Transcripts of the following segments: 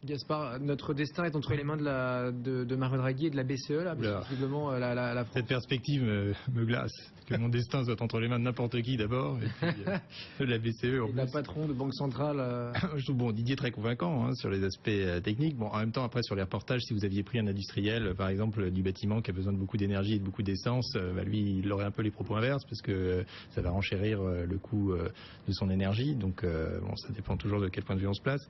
Gaspard, notre destin est entre les mains de Mario Draghi et de la BCE, là, parce que visiblement la France... Cette perspective me glace, que mon destin soit entre les mains de n'importe qui d'abord, et puis de la BCE en plus. La patron de Banque Centrale... Je trouve, bon, Didier très convaincant hein, sur les aspects techniques. Bon, en même temps, après, sur les reportages, si vous aviez pris un industriel, par exemple, du bâtiment qui a besoin de beaucoup d'énergie et de beaucoup d'essence, lui, il aurait un peu les propos inverses, parce que ça va renchérir le coût de son énergie. Donc, bon, ça dépend toujours de quel point de vue on se place.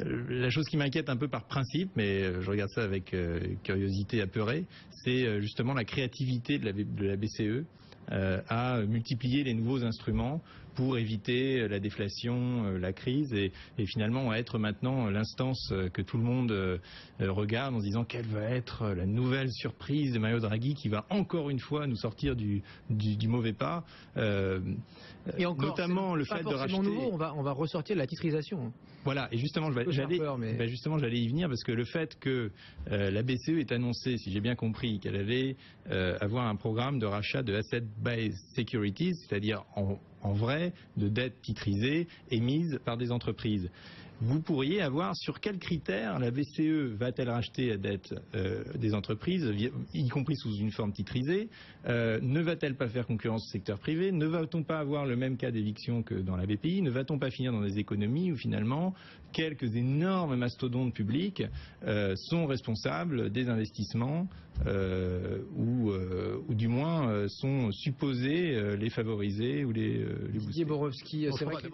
La chose qui m'inquiète un peu par principe, mais je regarde ça avec curiosité apeurée, c'est justement la créativité de la BCE à multiplier les nouveaux instruments pour éviter la déflation, la crise et finalement à être maintenant l'instance que tout le monde regarde en se disant quelle va être la nouvelle surprise de Mario Draghi qui va encore une fois nous sortir du mauvais pas. Et encore, notamment le fait de racheter... nouveau, on va ressortir la titrisation. Voilà, et justement, j'allais y venir parce que le fait que la BCE ait annoncé, si j'ai bien compris, qu'elle allait avoir un programme de rachat de asset-based securities, c'est-à-dire en vrai de dettes titrisées émises par des entreprises. Vous pourriez avoir sur quels critères la BCE va-t-elle racheter la dette des entreprises, y compris sous une forme titrisée, ne va-t-elle pas faire concurrence au secteur privé, ne va-t-on pas avoir le même cas d'éviction que dans la BPI, ne va-t-on pas finir dans des économies où finalement quelques énormes mastodontes publics sont responsables des investissements ou du moins sont supposés les favoriser ou les booster. Didier Borowski, c'est vrai que